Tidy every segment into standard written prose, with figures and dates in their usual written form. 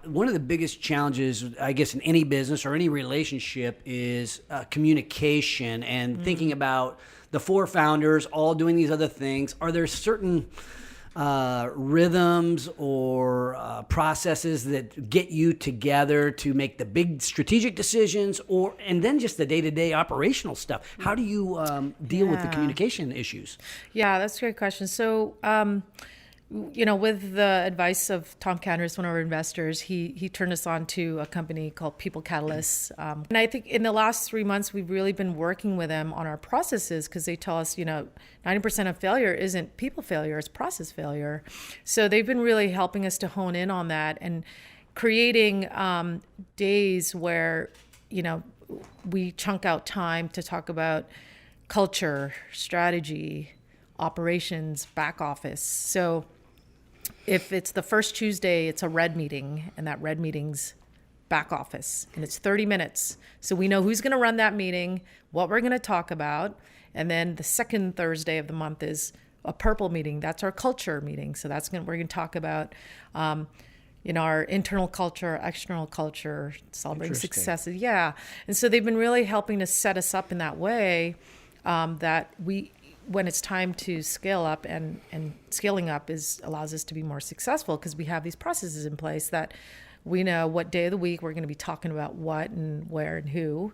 one of the biggest challenges, I guess, in any business or any relationship is communication and thinking about the four founders all doing these other things. Are there certain rhythms or processes that get you together to make the big strategic decisions, and then just the day-to-day operational stuff? How do you deal with the communication issues? Yeah, that's a great question. So, with the advice of Tom Candris, one of our investors, he turned us on to a company called People Catalyst. And I think in the last 3 months, we've really been working with them on our processes, because they tell us, 90% of failure isn't people failure, it's process failure. So they've been really helping us to hone in on that and creating days where, we chunk out time to talk about culture, strategy, operations, back office. So if it's the first Tuesday, it's a red meeting, and that red meeting's back office, and it's 30 minutes. So we know who's going to run that meeting, what we're going to talk about. And then the second Thursday of the month is a purple meeting. That's our culture meeting. So we're going to talk about, our internal culture, external culture, celebrating successes. Yeah. And so they've been really helping to set us up in that way, that when it's time to scale up, and scaling up allows us to be more successful, because we have these processes in place that we know what day of the week we're going to be talking about what and where and who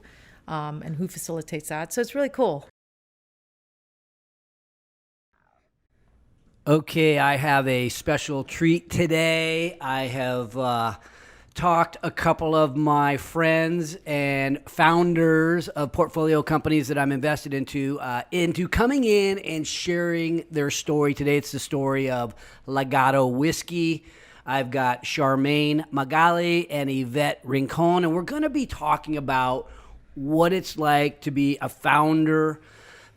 facilitates that. So it's really cool. Okay, I have a special treat today. I have talked a couple of my friends and founders of portfolio companies that I'm invested into coming in and sharing their story. Today it's the story of Legado Whiskey. I've got Charmaine, Magale, and Yvette, Rincon, and we're going to be talking about what it's like to be a founder.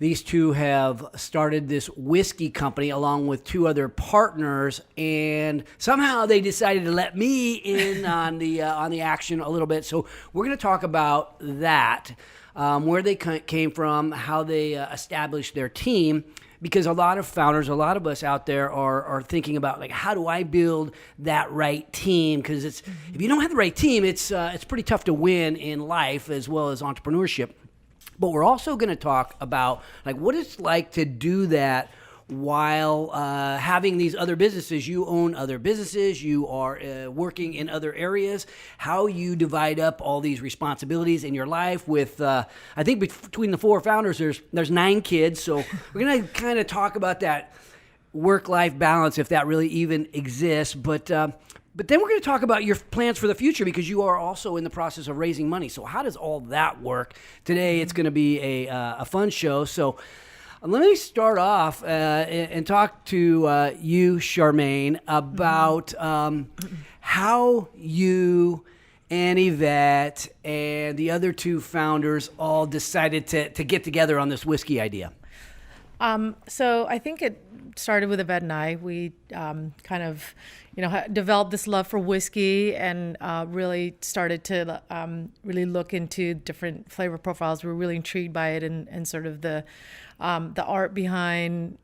These two have started this whiskey company along with two other partners, and somehow they decided to let me in on the action a little bit. So we're going to talk about that, where they came from, how they established their team. Because a lot of founders, a lot of us out there are thinking about, like, how do I build that right team? Because if you don't have the right team, it's pretty tough to win in life as well as entrepreneurship. But we're also going to talk about, like, what it's like to do that while having these other businesses. You own other businesses, you are working in other areas, how you divide up all these responsibilities in your life with, I think between the four founders, there's 9 kids. So we're going to kind of talk about that work-life balance, if that really even exists. But then we're going to talk about your plans for the future, because you are also in the process of raising money. So how does all that work? Today it's going to be a fun show. So let me start off and talk to you, Charmaine, about how you and Yvette and the other two founders all decided to get together on this whiskey idea. So I think it started with Yvette and I. We kind of, developed this love for whiskey, and really started to really look into different flavor profiles. We were really intrigued by it, and sort of the art behind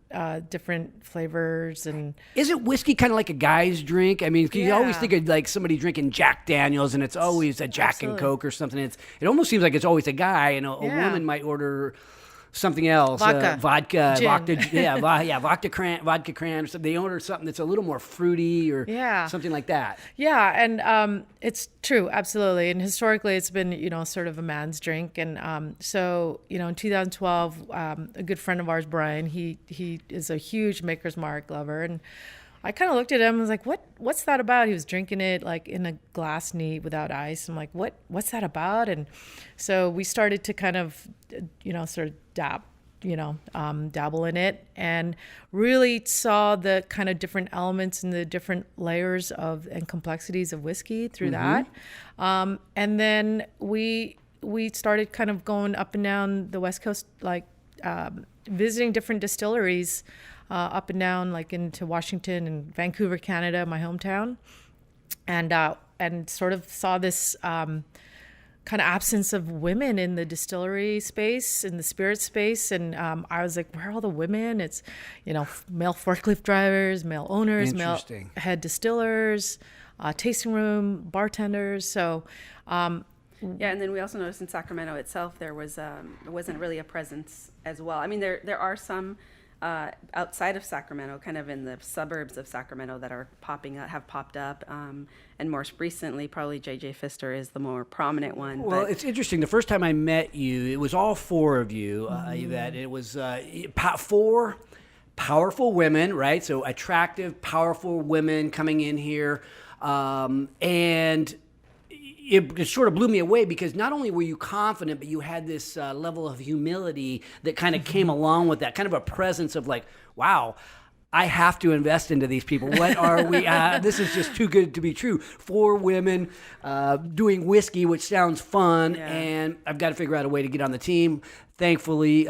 different flavors. And isn't whiskey kind of like a guy's drink? I mean, you always think of like somebody drinking Jack Daniels, and it's always a Jack and Coke or something. It almost seems like it's always a guy, and a woman might order something else, vodka, cran, or something. They order something that's a little more fruity or something like that. Yeah, and it's true, absolutely. And historically, it's been sort of a man's drink. And so in 2012, a good friend of ours, Brian, he is a huge Maker's Mark lover, and I kind of looked at him and was like, what's that about? He was drinking it like in a glass neat without ice. I'm like, what's that about? And so we started to kind of, sort of dabble in it, and really saw the kind of different elements and the different layers and complexities of whiskey through that. And then we started kind of going up and down the West Coast, like visiting different distilleries, up and down, like into Washington and Vancouver, Canada, my hometown, and sort of saw this kind of absence of women in the distillery space, in the spirit space, and I was like, where are all the women? It's male forklift drivers, male owners, male head distillers, tasting room, bartenders. So, yeah, and then we also noticed in Sacramento itself there wasn't really a presence as well. I mean, there are some outside of Sacramento, kind of in the suburbs of Sacramento, that are have popped up. And more recently, probably J.J. Pfister is the more prominent one. Well, it's interesting. The first time I met you, it was all four of you, Yvette. It was four powerful women, right? So attractive, powerful women coming in here. And it sort of blew me away because not only were you confident, but you had this level of humility that kind of came along with that, kind of a presence of like, wow, I have to invest into these people. What are we? This is just too good to be true. Four women doing whiskey, which sounds fun, and I've got to figure out a way to get on the team. Thankfully,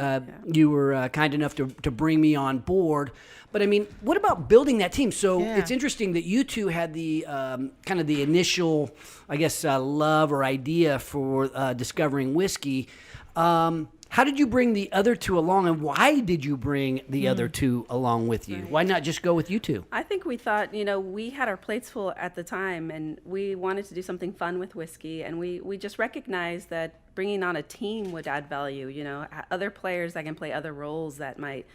you were kind enough to bring me on board. But I mean, what about building that team? So it's interesting that you two had the kind of the initial, I guess, love or idea for discovering whiskey. How did you bring the other two along, and why did you bring the other two along with you? Why not just go with you two? I think we thought, we had our plates full at the time, and we wanted to do something fun with whiskey, and we just recognized that bringing on a team would add value, other players that can play other roles that might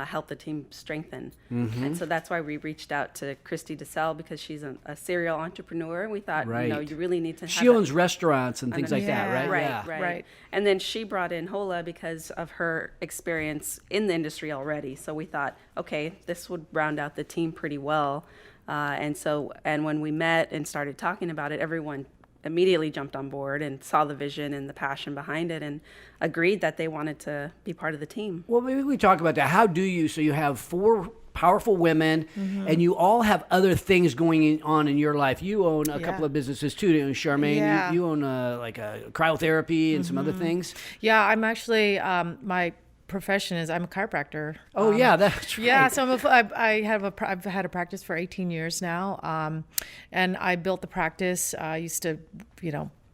help the team strengthen. And so that's why we reached out to Christy DeSalle, because she's a serial entrepreneur. We thought, you really need to have She owns restaurants and things like that, right? Right. And then she brought in Hola because of her experience in the industry already. So we thought, okay, this would round out the team pretty well. And when we met and started talking about it, everyone immediately jumped on board and saw the vision and the passion behind it and agreed that they wanted to be part of the team. Well, maybe we talk about that. How do you, so you have four powerful women and you all have other things going on in your life. You own a couple of businesses too, don't you, Charmaine? Yeah. You own like a cryotherapy and some other things. Yeah, I'm actually, my profession is I'm a chiropractor. Oh yeah, that's right. Yeah, so I've had a practice for 18 years now, and I built the practice. I used to,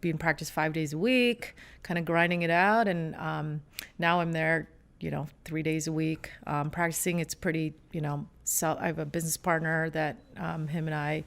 be in practice 5 days a week, kind of grinding it out, and now I'm there, 3 days a week practicing. It's pretty, I have a business partner that him and I,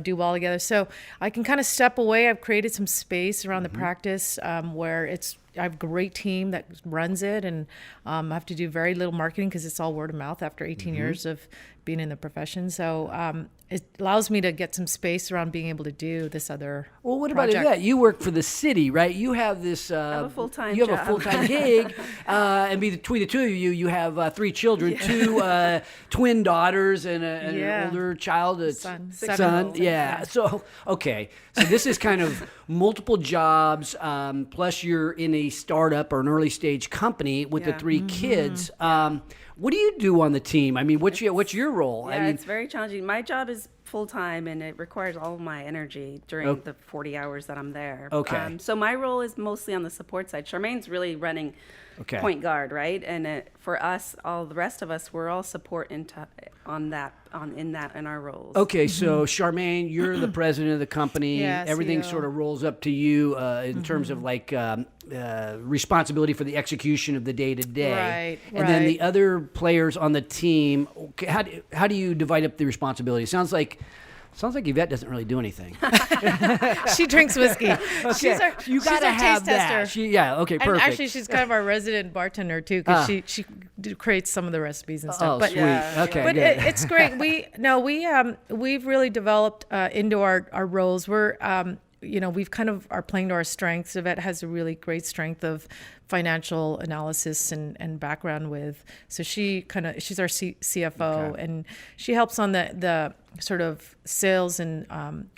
do well together. So I can kind of step away. I've created some space around the practice where I have a great team that runs it, and I have to do very little marketing because it's all word of mouth after 18 years of being in the profession. So it allows me to get some space around being able to do this other Well, what project. about that? You work for the city, right? You have this... I have a full-time You have job. a full-time gig, and between the two of you, you have 3 children, 2 twin daughters and an older child, a Son. son. 7-year-old. Yeah. So, okay. So this is kind of multiple jobs, plus you're in a startup or an early stage company with the 3 kids. What do you do on the team? I mean, what's your role? Yeah, it's very challenging. My job is full-time, and it requires all of my energy during the 40 hours that I'm there. Okay. So my role is mostly on the support side. Charmaine's really running point guard, right? And for us, all the rest of us, we're all support in our roles. Okay, so Charmaine, you're the president of the company. Yeah, Everything CEO. sort of rolls up to you in terms of like responsibility for the execution of the day-to-day. Right, And then the other players on the team, how do you divide up the responsibility? Sounds like Yvette doesn't really do anything. She drinks whiskey. She's our, You got to our have taste that. tester. Okay, And perfect. actually, she's kind of our resident bartender too, because she creates some of the recipes and stuff. Oh, but sweet. Okay, but good. it's great. We've really developed into our roles. We're we've kind of are playing to our strengths. Yvette has a really great strength of financial analysis and background with. So she's our CFO, and she helps on the sort of sales and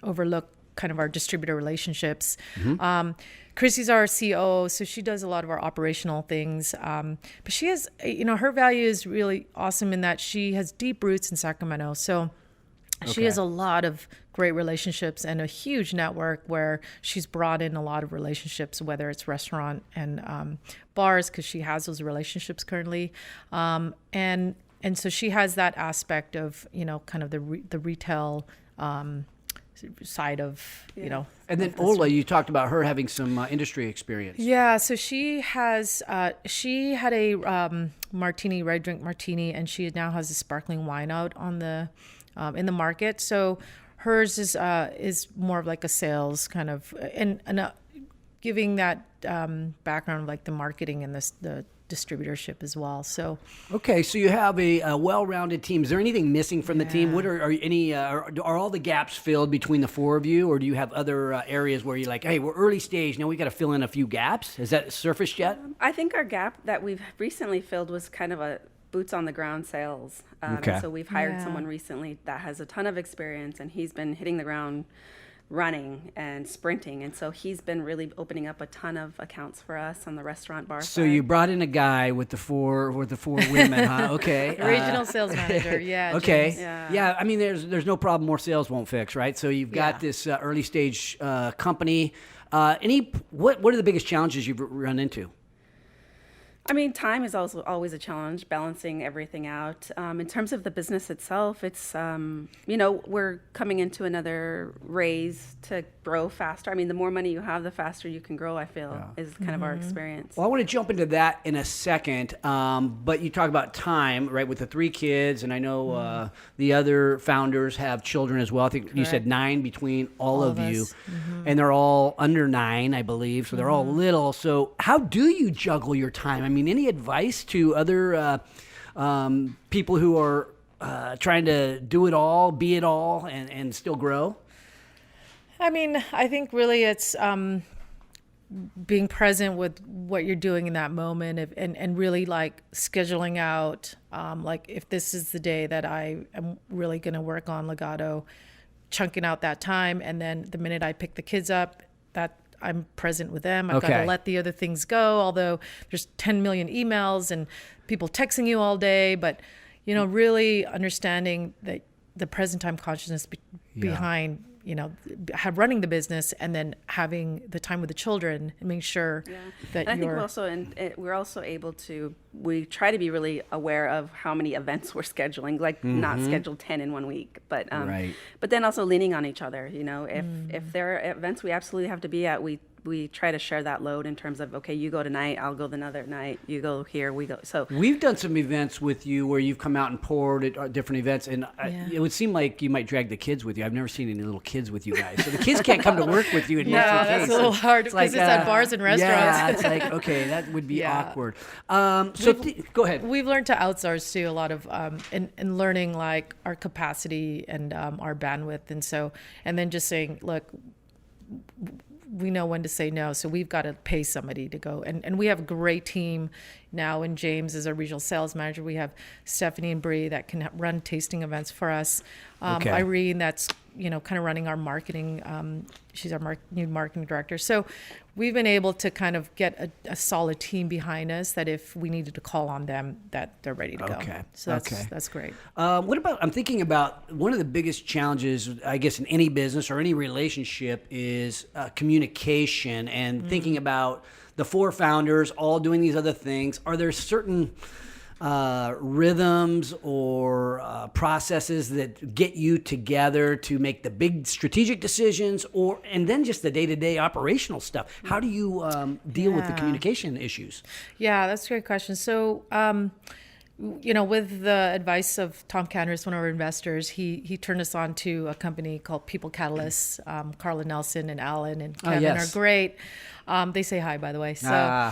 overlook kind of our distributor relationships. Chrissy's our COO, so she does a lot of our operational things. But she has, her value is really awesome in that she has deep roots in Sacramento. So she has a lot of great relationships and a huge network where she's brought in a lot of relationships, whether it's restaurant and bars, because she has those relationships currently. And so she has that aspect of, kind of the retail side of, And then Ola, you talked about her having some industry experience. Yeah, so she has she had a martini, red drink martini, and she now has a sparkling wine out on the in the market. So Hers is more of like a sales kind of, and giving that background of like the marketing and the distributorship as well. So Okay, so you have a well-rounded team. Is there anything missing from the team? What are all the gaps filled between the four of you, or do you have other areas where you're like, hey, we're early stage now, we got to fill in a few gaps? Has that surfaced yet? I think our gap that we've recently filled was kind of a boots on the ground sales. Okay. And so we've hired someone recently that has a ton of experience, and he's been hitting the ground running and sprinting, and so he's been really opening up a ton of accounts for us on the restaurant bar So side. you brought in a guy with the four women, huh? Okay. regional sales manager, yeah. Okay. James. Yeah. I mean, there's no problem more sales won't fix, right? So you've got this early stage company. What are the biggest challenges you've run into? I mean, time is also always a challenge, balancing everything out. In terms of the business itself, it's, we're coming into another raise to grow faster. I mean, the more money you have, the faster you can grow, I feel, is kind of our experience. Well, I want to jump into that in a second, but you talk about time, right, with the 3 kids, and I know the other founders have children as well. I think you said 9 between all of you, and they're all under 9, I believe, so they're all little. So how do you juggle your time? I mean, any advice to other people who are trying to do it all, be it all, and still grow? I mean, I think really it's being present with what you're doing in that moment, and really like scheduling out, like if this is the day that I am really going to work on Legado, chunking out that time, and then the minute I pick the kids up, that I'm present with them. I've got to let the other things go, although there's 10 million emails and people texting you all day, but really understanding that the present time consciousness behind running the business, and then having the time with the children and making sure that I think we're also able to, we try to be really aware of how many events we're scheduling, like not schedule 10 in 1 week, but then also leaning on each other. If there are events we absolutely have to be at, we try to share that load in terms of, okay, you go tonight, I'll go another night, you go here, we go. So we've done some events with you where you've come out and poured at different events, and it would seem like you might drag the kids with you. I've never seen any little kids with you guys, so the kids can't come to work with you. No, that's a little hard because it's at bars and restaurants. Yeah, it's like, okay, that would be awkward. Go ahead. We've learned to outsource too a lot of in learning like our capacity and our bandwidth, and then just saying, look, we know when to say no, so we've got to pay somebody to go. And we have a great team now, and James is our regional sales manager. We have Stephanie and Bree that can run tasting events for us. Irene, that's kind of running our marketing. She's our new marketing director. So we've been able to kind of get a solid team behind us that if we needed to call on them, that they're ready to go. So that's great. I'm thinking about one of the biggest challenges, I guess, in any business or any relationship is communication, and thinking about the 4 founders all doing these other things. Are there certain rhythms or processes that get you together to make the big strategic decisions, and then just the day-to-day operational stuff? How do you deal with the communication issues? Yeah, that's a great question. So, with the advice of Tom Candris, one of our investors, he turned us on to a company called People Catalyst. Carla Nelson and Alan and Kevin are great. They say hi, by the way. So,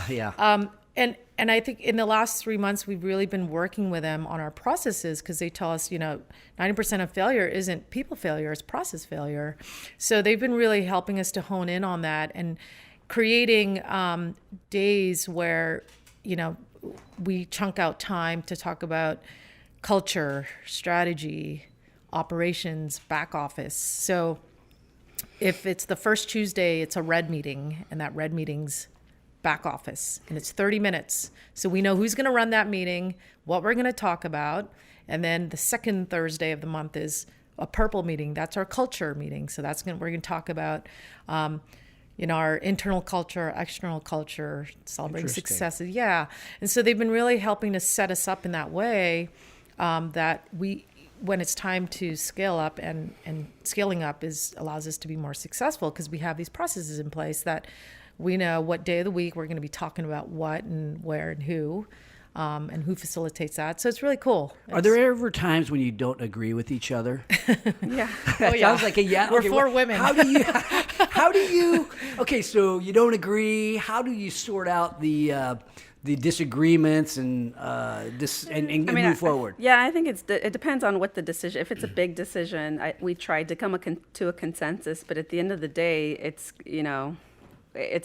And I think in the last 3 months, we've really been working with them on our processes, because they tell us, 90% of failure isn't people failure, it's process failure. So they've been really helping us to hone in on that and creating days where, we chunk out time to talk about culture, strategy, operations, back office. So if it's the first Tuesday, it's a red meeting, and that red meeting's back office, and it's 30 minutes. So we know who's going to run that meeting, what we're going to talk about. And then the second Thursday of the month is a purple meeting. That's our culture meeting. So we're going to talk about, our internal culture, external culture, celebrating successes. Yeah. And so they've been really helping to set us up in that way, that when it's time to scale up, and scaling up allows us to be more successful, because we have these processes in place that we know what day of the week we're going to be talking about what and where and who. and who facilitates that. So it's really cool. Are there ever times when you don't agree with each other? Yeah. Oh, yeah. Sounds like a yeah. We're Okay, four women. How do you, okay, so you don't agree. How do you sort out the disagreements and move forward? I think it depends on what the decision. If it's a big decision, we tried to come to a consensus, but at the end of the day, it's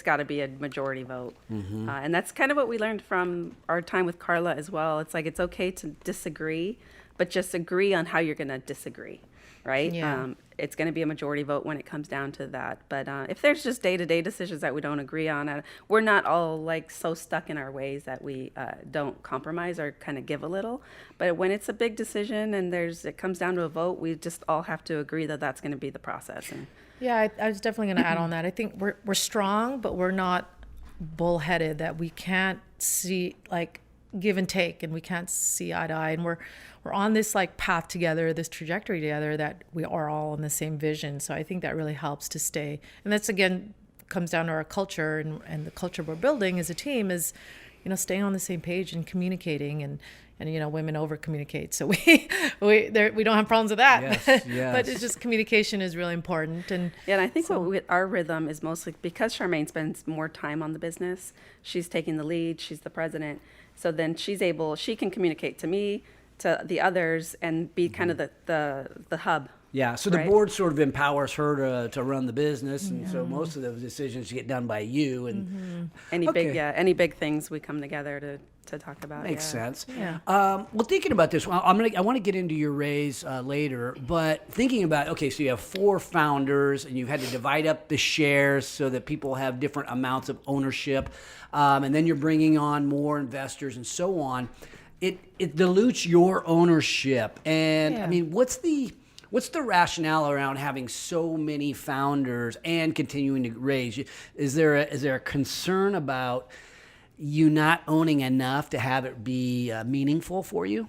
got to be a majority vote. And that's kind of what we learned from our time with Carla as well. It's like, it's okay to disagree, but just agree on how you're going to disagree, right? Yeah. It's going to be a majority vote when it comes down to that. But if there's just day-to-day decisions that we don't agree on, we're not all like so stuck in our ways that we don't compromise or kind of give a little. But when it's a big decision and it comes down to a vote, we just all have to agree that that's going to be the process. And Yeah, I was definitely going to add on that. I think we're strong, but we're not bullheaded, that we can't see like give and take, and we can't see eye to eye, and we're on this like path together, this trajectory together, that we are all on the same vision. So I think that really helps to stay. And that's, again, comes down to our culture, and the culture we're building as a team is, staying on the same page and communicating, and women over communicate. So we don't have problems with that. Yes, yes. But it's just communication is really important. And I think our rhythm is mostly because Charmaine spends more time on the business. She's taking the lead. She's the president. So then she can communicate to me, to the others, and be kind of the hub. Yeah, so the right? board sort of empowers her to run the business, and so most of those decisions get done by you. And any big things we come together to talk about. Makes sense. Yeah. Well, thinking about this, I want to get into your raise later, but thinking about, okay, so you have 4 founders, and you've had to divide up the shares so that people have different amounts of ownership, and then you're bringing on more investors and so on. It dilutes your ownership, and I mean, what's the rationale around having so many founders and continuing to raise? Is there a concern about you not owning enough to have it be meaningful for you?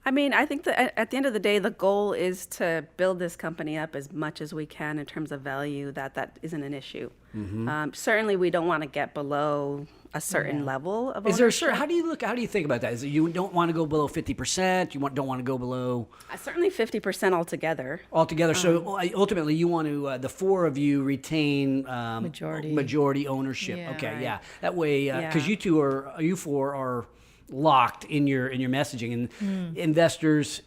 I mean, I think that at the end of the day, the goal is to build this company up as much as we can in terms of value. That isn't an issue. Certainly, we don't want to get below a certain level of ownership. Is there a certain, how do you think about that? Is it you don't want to go below 50%? Don't want to go below? Certainly 50% altogether. So ultimately, you want to the 4 of you retain majority ownership. Yeah. Okay, Right. yeah. That way, because you 4 are locked in your messaging, and investors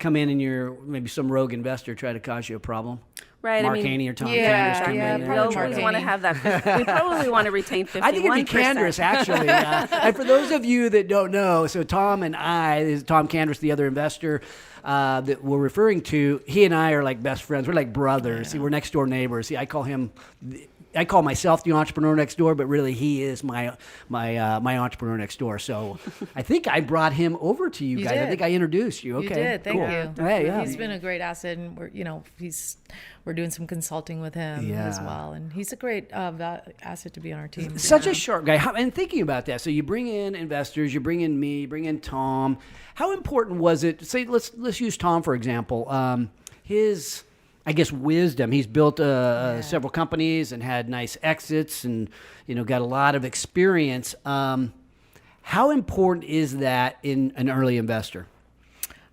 come in, and maybe some rogue investor try to cause you a problem. Right. Mark Haney or Tom Candace come in. probably We want to have that. We probably want to retain 51%. I think it'd be Candace, actually. And for those of you that don't know, so Tom Candace, the other investor that we're referring to, he and I are like best friends. We're like brothers. Yeah. See, we're next door neighbors. See, I call myself the entrepreneur next door, but really he is my entrepreneur next door. So I think I brought him over to you guys. did. I think I introduced you. Okay, You did. Thank cool. you. Hey, yeah. He's been a great asset, and we're doing some consulting with him as well. And he's a great asset to be on our team. Such a sharp guy. And thinking about that, so you bring in investors, you bring in me, you bring in Tom. How important was it? Say, let's use Tom for example. His, I guess, wisdom. He's built several companies and had nice exits, and got a lot of experience. How important is that in an early investor?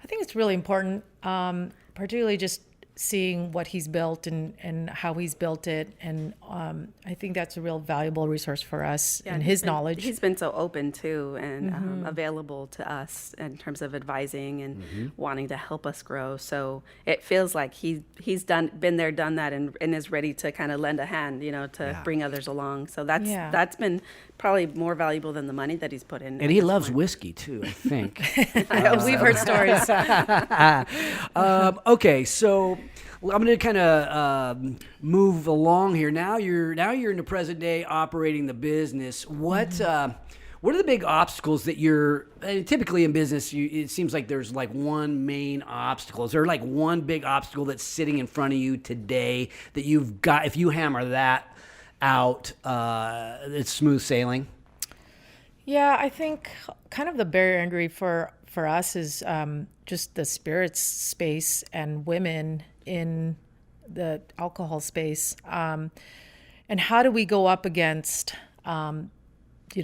I think it's really important, particularly just seeing what he's built and how he's built it. And I think that's a real valuable resource for us and his knowledge. He's been so open too, and available to us in terms of advising and wanting to help us grow. So it feels like he's been there, done that, and is ready to kind of lend a hand, to bring others along. So that's been probably more valuable than the money that he's put in. And he loves whiskey too, I think. We've heard stories. Okay, so I'm going to kind of move along here. Now you're in the present day operating the business. What are the big obstacles that typically in business? It seems like there's like one main obstacle. Is there like one big obstacle that's sitting in front of you today that you've got? If you hammer that out, it's smooth sailing. Yeah, I think kind of the barrier entry for us is just the spirits space and women in the alcohol space. And how do we go up against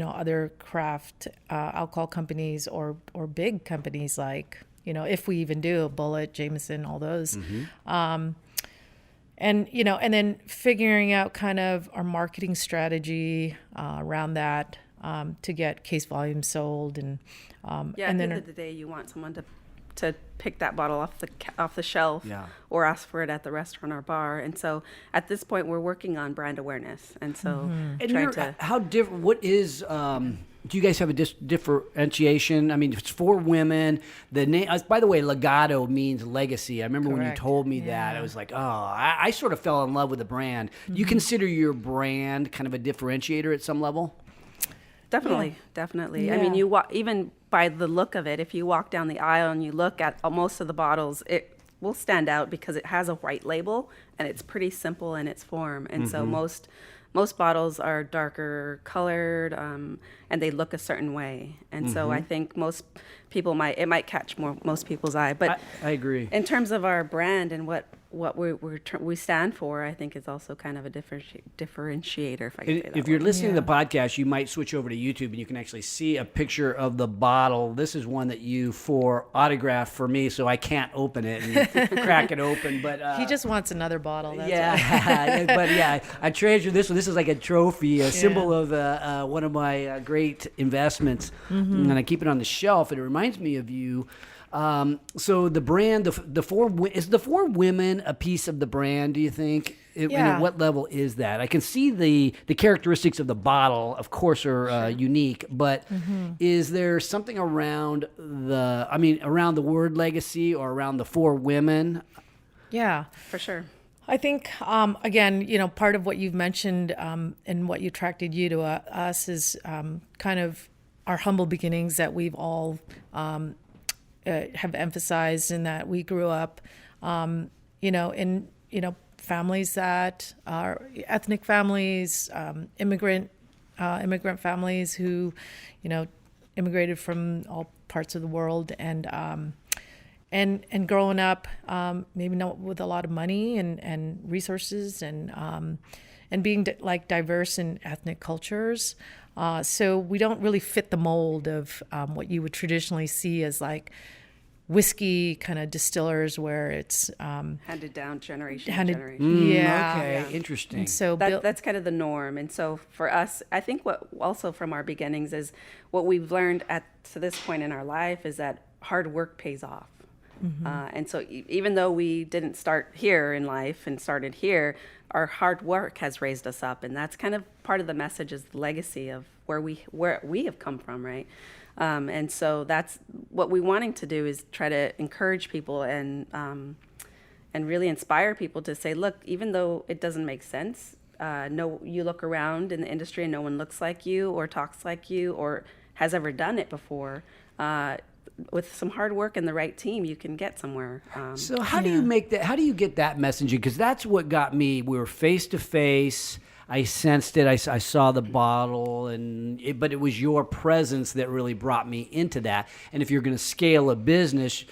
other craft alcohol companies or big companies like, if we even do Bullet, Jameson, all those. And then figuring out kind of our marketing strategy around that to get case volume sold. And At and the then end of the day, you want someone to pick that bottle off the shelf, Yeah. or ask for it at the restaurant or bar. And so at this point, we're working on brand awareness, and so And trying to. how different? What is? Do you guys have a differentiation? I mean, it's for women. The name, by the way, Legado means legacy. I remember when you Correct. told me that, I was like, oh, I sort of fell in love with the brand. Do you consider your brand kind of a differentiator at some level? Definitely. I mean, even by the look of it, if you walk down the aisle and you look at most of the bottles, it will stand out because it has a white label and it's pretty simple in its form. And so most bottles are darker colored, and they look a certain way. And so I think most people might catch most people's eye. But I agree. in terms of our brand and what we stand for, I think is also kind of a differentiator. If I can say that If you're word. listening to the podcast, you might switch over to YouTube and you can actually see a picture of the bottle. This is one that you autographed for me, so I can't open it and crack it open. But he just wants another bottle. That's yeah, but yeah, I treasure this one. This is like a trophy, a symbol of one of my great investments, and I keep it on the shelf. And it reminds me of you. So the brand, is the four women a piece of the brand? Do you think? And at what level is that? I can see the characteristics of the bottle, of course, are unique. But is there something around around the word legacy or around the four women? Yeah. For sure. I think, again, part of what you've mentioned and what attracted you to us is kind of our humble beginnings that we've all have emphasized, in that we grew up, in families that are ethnic families, immigrant families who, immigrated from all parts of the world, and growing up, maybe not with a lot of money and resources, and being diverse in ethnic cultures. So we don't really fit the mold of what you would traditionally see as like whiskey kind of distillers, where it's Handed down generation to generation. Okay, interesting. And so That's kind of the norm. And so for us, I think what also from our beginnings is what we've learned to this point in our life is that hard work pays off. And so even though we didn't start here in life and started here, our hard work has raised us up. And that's kind of part of the message, is the legacy of where we have come from, right? And so that's what we're wanting to do, is try to encourage people and really inspire people to say, look, even though it doesn't make sense, you look around in the industry and no one looks like you or talks like you or has ever done it before. With some hard work and the right team, you can get somewhere. So how do you make that? How do you get that messaging? Because that's what got me. We were face to face. I sensed it. I saw the bottle, but it was your presence that really brought me into that. And if you're going to scale a business,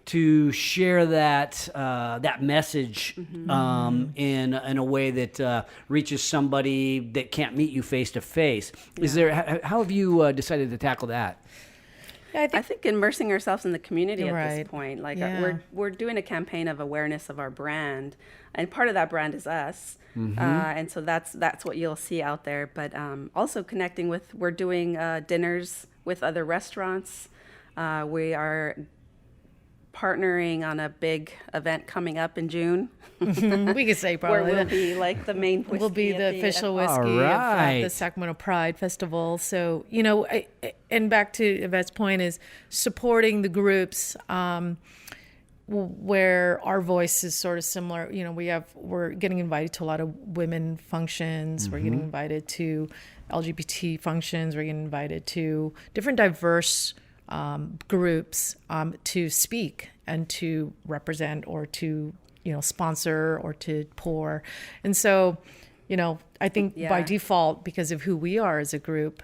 to share that message in a way that reaches somebody that can't meet you face to face. How have you decided to tackle that? Yeah, I think immersing ourselves in the community at Right. this point. Like Yeah. we're doing a campaign of awareness of our brand, and part of that brand is us. And so that's what you'll see out there. But also connecting we're doing dinners with other restaurants. We are partnering on a big event coming up in June. we could say where probably we'll be like the main whiskey. we'll be at the official whiskey All right. of the Sacramento Pride Festival. So, and back to Yvette's point, is supporting the groups where our voice is sort of similar. We're getting invited to a lot of women functions. We're getting invited to LGBT functions. We're getting invited to different diverse groups to speak and to represent, or to sponsor, or to pour. And so I think by default, because of who we are as a group,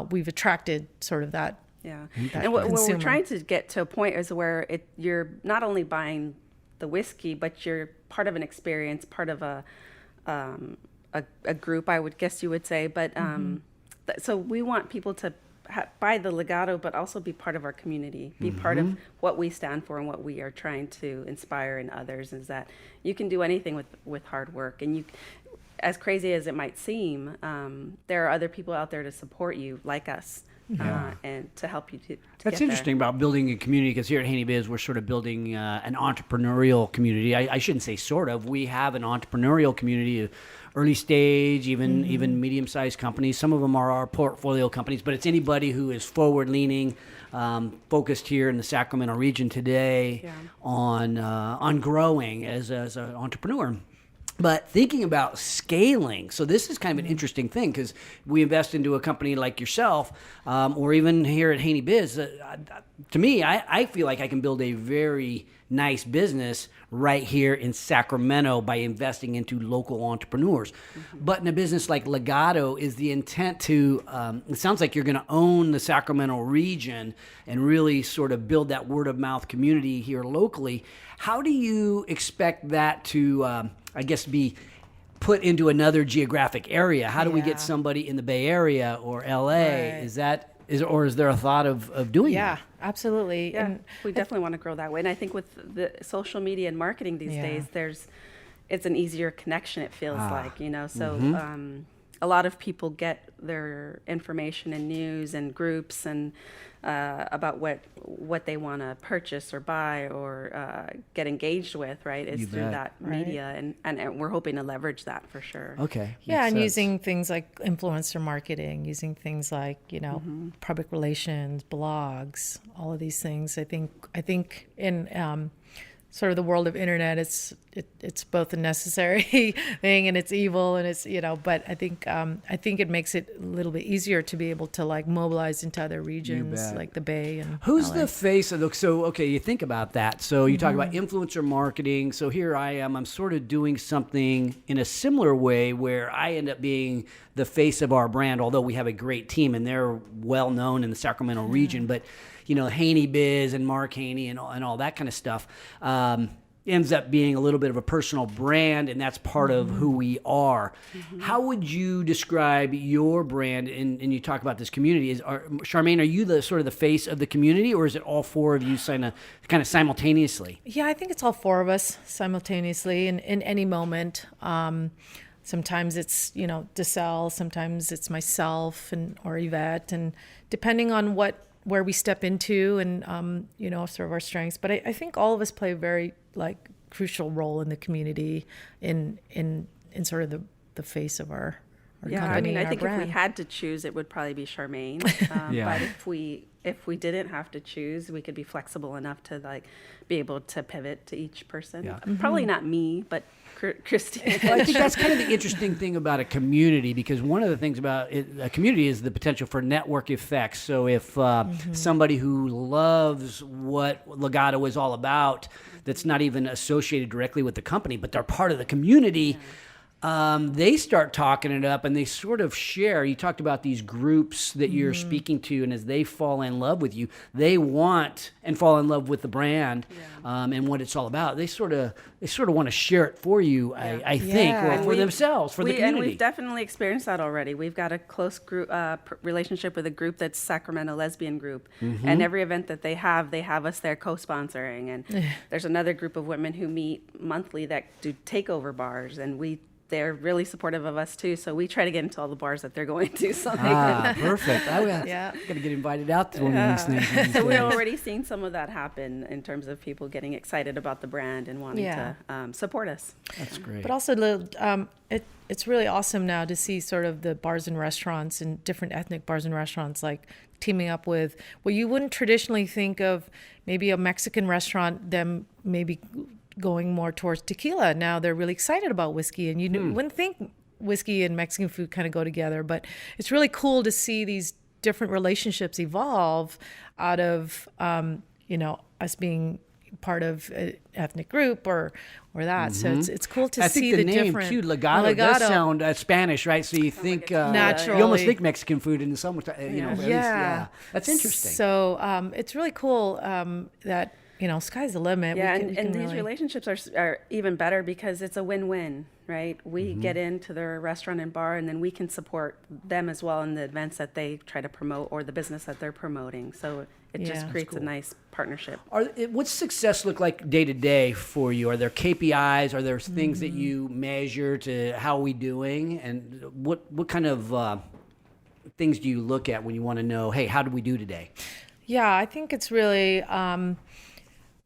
we've attracted sort of that. Yeah. And what we're consumer. trying to get to a point is where you're not only buying the whiskey, but you're part of an experience, part of a group, I would guess you would say. But So we want people to buy the Legado, but also be part of our community, be part of what we stand for and what we are trying to inspire in others, is that you can do anything with hard work. And you, as crazy as it might seem, there are other people out there to support you like us. And to help you to That's get interesting there. about building a community, because here at Haney Biz, we're sort of building an entrepreneurial community. I shouldn't say sort of. We have an entrepreneurial community, early stage, even medium-sized companies. Some of them are our portfolio companies, but it's anybody who is forward-leaning, focused here in the Sacramento region today on growing as an entrepreneur. But thinking about scaling, so this is kind of an interesting thing, because we invest into a company like yourself, or even here at Haney Biz. To me, I feel like I can build a very nice business right here in Sacramento by investing into local entrepreneurs. But in a business like Legado, is the intent to, it sounds like you're going to own the Sacramento region and really sort of build that word of mouth community here locally. How do you expect that to, I guess, be put into another geographic area? How do we get somebody in the Bay Area or LA? Right. Is there a thought of doing that? Yeah, absolutely. Yeah, And we definitely want to grow that way. And I think with the social media and marketing these days, it's an easier connection, it feels like, so a lot of people get their information and news and groups and about what they want to purchase or buy or get engaged with, right? Is You through bet. that media, and we're hoping to leverage that for sure. Okay. yeah, makes and sense. using things like influencer marketing, using things like, public relations, blogs, all of these things. I think in sort of the world of internet, it's both a necessary thing and it's evil, and it's but I think it makes it a little bit easier to be able to like mobilize into other regions bet. like the Bay and Who's LA. the face of the, so, okay, you think about that. So you talk about influencer marketing. So here I am, I'm sort of doing something in a similar way where I end up being the face of our brand, although we have a great team and they're well known in the Sacramento region. But, Haney Biz and Mark Haney and all that kind of stuff ends up being a little bit of a personal brand, and that's part of who we are. How would you describe your brand? And you talk about this community. Charmaine, are you the sort of the face of the community, or is it all four of you kind of simultaneously? Yeah, I think it's all four of us simultaneously in any moment. Sometimes it's, DeSalle, sometimes it's myself or Yvette, and depending on where we step into and, sort of our strengths. But I think all of us play a very crucial role in the community in sort of the face of our company I mean, and I our think brand. if we had to choose, it would probably be Charmaine. But if we didn't have to choose, we could be flexible enough to be able to pivot to each person. Yeah. Probably not me, but Christine. Well, I think that's kind of the interesting thing about a community, because one of the things about a community is the potential for network effects. So if somebody who loves what Legado is all about, that's not even associated directly with the company, but they're part of the community, they start talking it up and they sort of share. You talked about these groups that you're speaking to, and as they fall in love with you, they want and fall in love with the brand and what it's all about. They sort of want to share it for you, I think, or for themselves, for the community. And we've definitely experienced that already. We've got a close group relationship with a group that's Sacramento Lesbian Group, and every event that they have us there co-sponsoring. And there's another group of women who meet monthly that do takeover bars, and they're really supportive of us too. So we try to get into all the bars that they're going to. So Perfect. I got to get invited out to one of these things. So we're already seeing some of that happen in terms of people getting excited about the brand and wanting to support us. That's great. But also, it's really awesome now to see sort of the bars and restaurants and different ethnic bars and restaurants teaming up with what you wouldn't traditionally think of, maybe a Mexican restaurant, them maybe going more towards tequila. Now they're really excited about whiskey, and you wouldn't think whiskey and Mexican food kind of go together, but it's really cool to see these different relationships evolve out of us being part of an ethnic group or that. So it's cool to see the name different. too, Legado does sound Spanish, right? So you think naturally, you almost think Mexican food in some, at least, that's interesting. So it's really cool that sky's the limit. Yeah, we can and these really... relationships are even better because it's a win-win, right? We get into their restaurant and bar, and then we can support them as well in the events that they try to promote or the business that they're promoting. So it just Yeah. creates a nice partnership. What's success look like day to day for you? Are there KPIs? Are there things that you measure to how are we doing? And what kind of things do you look at when you want to know, hey, how did we do today? Yeah, I think it's really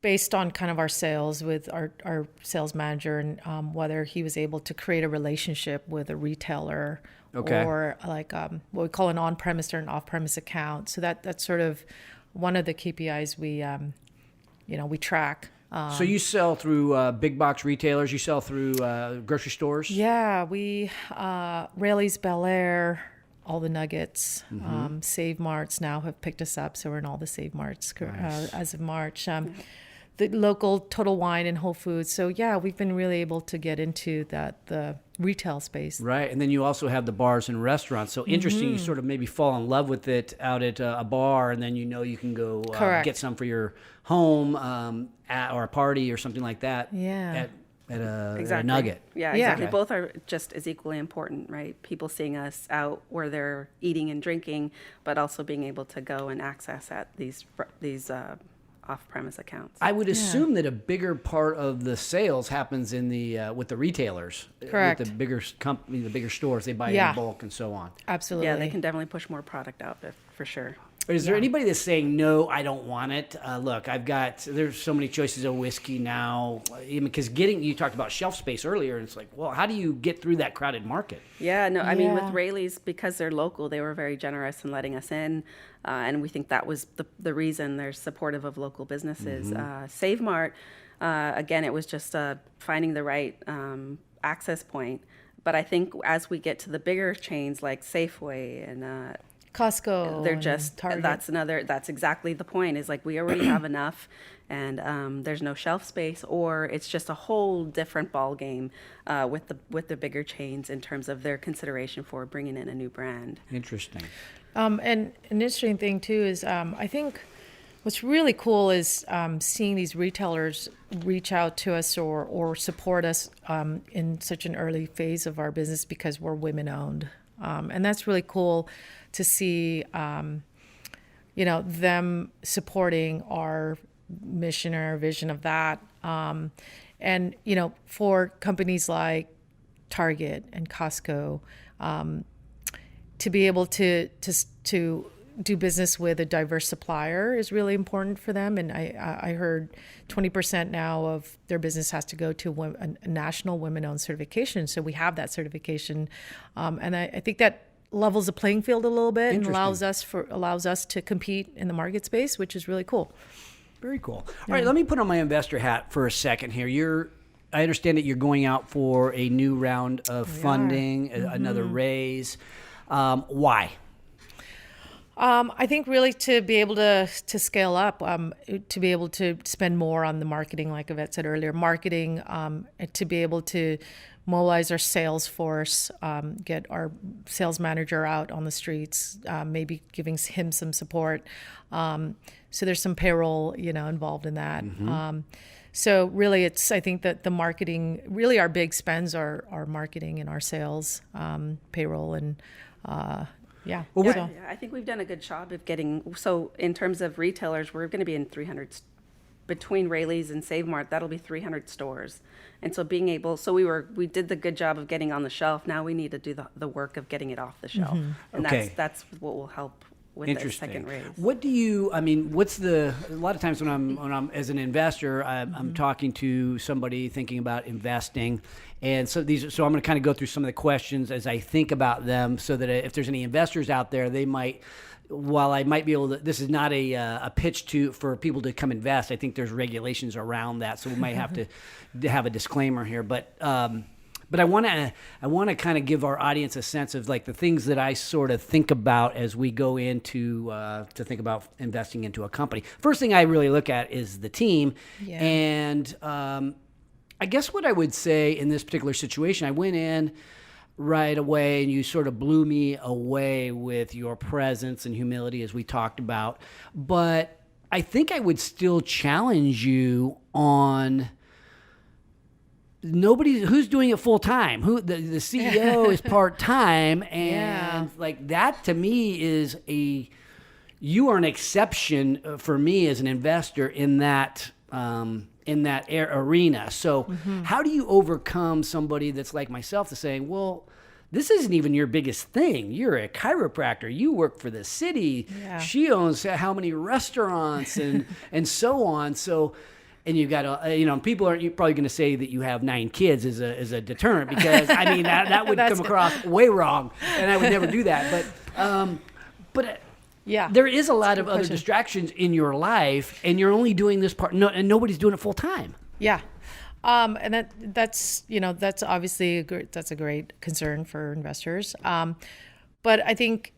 based on kind of our sales with our sales manager and whether he was able to create a relationship with a retailer or like what we call an on-premise or an off-premise account. So that's sort of one of the KPIs we track. So you sell through big box retailers? You sell through grocery stores? Yeah, we Rayleigh's, Bel Air, all the Nuggets, Save Marts now have picked us up, so we're in all the Save Marts as of March. The local Total Wine and Whole Foods. So yeah, we've been really able to get into the retail space. Right, and then you also have the bars and restaurants. So interesting, you sort of maybe fall in love with it out at a bar, and then you can go get some for your home or a party or something like that. Yeah. At a Exactly. Nugget. Yeah, Yeah. exactly. Okay. Both are just as equally important, right? People seeing us out where they're eating and drinking, but also being able to go and access at these off-premise accounts. I would assume that a bigger part of the sales happens in the with the retailers. Correct. With the bigger company, the bigger stores, they buy Yeah. in bulk and so on. Absolutely. Yeah, they can definitely push more product out for sure. Is there anybody that's saying, no, I don't want it? Look, there's so many choices of whiskey now. Even because you talked about shelf space earlier, and it's like, well, how do you get through that crowded market? Yeah, no, I mean, with Yeah. Rayleigh's, because they're local, they were very generous in letting us in. And we think that was the reason they're supportive of local businesses. Save Mart, again, it was just finding the right access point. But I think as we get to the bigger chains like Safeway and Costco. they're and just Target. that's exactly the point, is like we already have enough, and there's no shelf space, or it's just a whole different ball game with the bigger chains in terms of their consideration for bringing in a new brand. Interesting. And an interesting thing too is I think what's really cool is seeing these retailers reach out to us or support us in such an early phase of our business because we're women owned. And that's really cool to see, them supporting our mission or our vision of that. And, for companies like Target and Costco, to be able to do business with a diverse supplier is really important for them. And I heard 20% now of their business has to go to a national women-owned certification. So we have that certification. And I think that levels the playing field a little bit and allows us to compete in the market space, which is really cool. Very cool. All right, let me put on my investor hat for a second here. I understand that you're going out for a new round of funding, another raise. Why? I think really to be able to scale up, to be able to spend more on the marketing, like Yvette said earlier, to be able to mobilize our sales force, get our sales manager out on the streets, maybe giving him some support. So there's some payroll, involved in that. So really I think that the marketing, really our big spends are marketing and our sales, payroll and, yeah. Well, Yeah, I think we've done a good job of so in terms of retailers, we're going to be in 300, between Rayleigh's and Save Mart, that'll be 300 stores. And so we did the good job of getting on the shelf. Now we need to do the work of getting it off the shelf. And Okay. that's what will help with the Interesting. second raise. A lot of times when I'm as an investor, I'm talking to somebody thinking about investing. And so I'm going to kind of go through some of the questions as I think about them, so that if there's any investors out there, they might, while I might be able to, this is not a pitch for people to come invest. I think there's regulations around that, so we might have to have a disclaimer here. But I want to kind of give our audience a sense of like the things that I sort of think about as we go into to think about investing into a company. First thing I really look at is the team, and I guess what I would say in this particular situation, I went in right away and you sort of blew me away with your presence and humility, as we talked about. But I think I would still challenge you on who's doing it full time. The CEO is part time, and like that to me is you are an exception for me as an investor in that arena. So how do you overcome somebody that's like myself to saying, well, this isn't even your biggest thing. You're a chiropractor. You work for the city. Yeah. She owns how many restaurants and so on. So. And you've got people are probably going to say that you have 9 kids as a deterrent, because I mean that would come across way wrong, and I would never do that. But there is a lot of other distractions in your life, and you're only doing this part, and nobody's doing it full time. Yeah, and that's obviously that's a great concern for investors. But I think.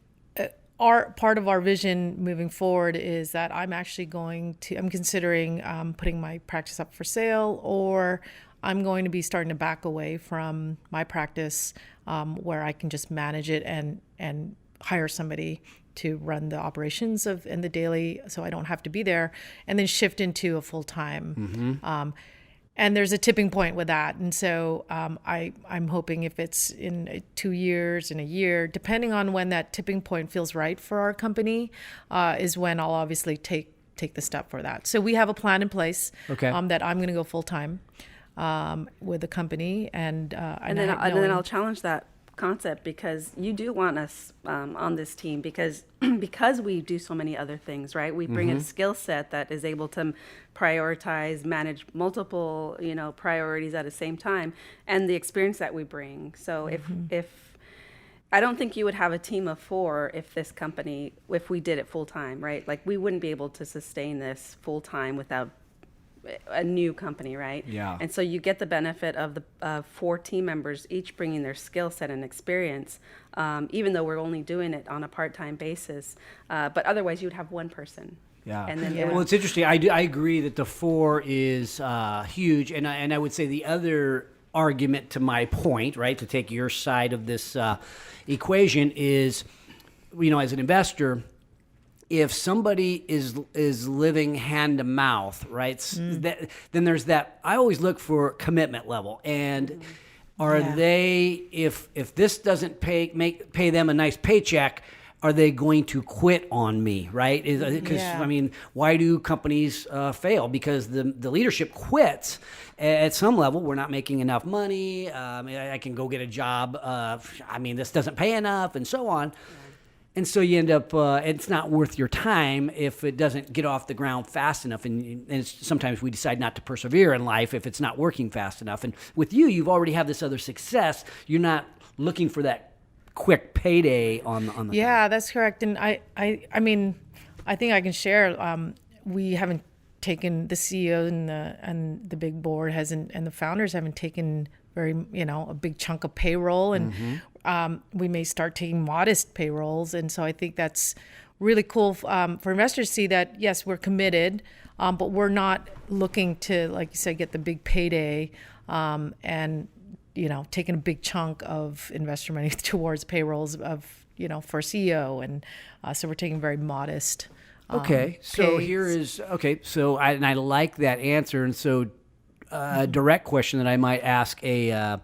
Part of our vision moving forward is that I'm considering putting my practice up for sale, or I'm going to be starting to back away from my practice where I can just manage it and hire somebody to run the operations and the daily, so I don't have to be there, and then shift into a full-time. And there's a tipping point with that. And so I'm hoping if it's in 2 years, in a year, depending on when that tipping point feels right for our company, is when I'll obviously take the step for that. So we have a plan in place that I'm going to go full time with the company. And then I'll challenge that concept, because you do want us on this team because we do so many other things, right? We bring a skill set that is able to prioritize, manage multiple, priorities at the same time, and the experience that we bring. So if I don't think you would have a team of 4 if we did it full time, right? Like we wouldn't be able to sustain this full time without a new company, right? Yeah. And so you get the benefit of the 4 team members each bringing their skill set and experience, even though we're only doing it on a part-time basis. But otherwise, you'd have one person. Yeah. And then well, it's interesting. I agree that the 4 is huge, and I would say the other argument to my point, right, to take your side of this equation is, as an investor, if somebody is living hand to mouth, right? Then there's that. I always look for commitment level, and are they if this doesn't pay them a nice paycheck, are they going to quit on me, right? Because I mean, why do companies fail? Because the leadership quits at some level. We're not making enough money. I can go get a job. This doesn't pay enough, and so on. And so you end up, it's not worth your time if it doesn't get off the ground fast enough. And sometimes we decide not to persevere in life if it's not working fast enough. And with you've already have this other success. You're not looking for that quick payday on the thing. That's correct. And I think I can share, we haven't taken, the CEO and the big board and the founders haven't taken a big chunk of payroll, and we may start taking modest payrolls. And so I think that's really cool for investors to see that, yes, we're committed, but we're not looking to, like you said, get the big payday and, taking a big chunk of investor money towards payrolls for CEO. And so we're taking very modest. Okay. So I like that answer. And so a direct question that I might ask a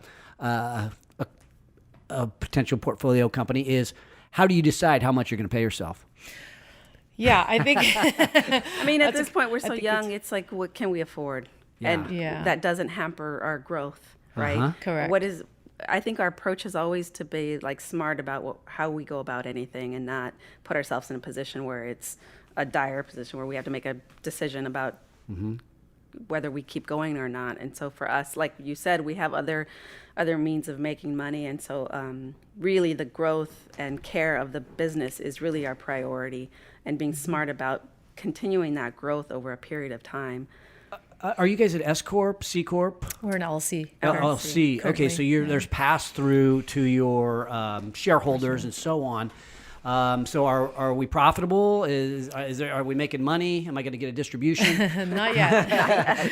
potential portfolio company is, how do you decide how much you're going to pay yourself? Yeah, I think. At this point, we're so young. It's like, what can we afford? Yeah. And that doesn't hamper our growth, right? Correct. I think our approach is always to be like smart about how we go about anything, and not put ourselves in a position where it's a dire position where we have to make a decision about whether we keep going or not. And so for us, like you said, we have other means of making money, and so really the growth and care of the business is really our priority, and being smart about continuing that growth over a period of time. Are you guys at S Corp, C Corp? We're an LLC. LLC. Currently. Okay, so there's pass through to your shareholders and so on. So are we profitable? Are we making money? Am I going to get a distribution? Not yet.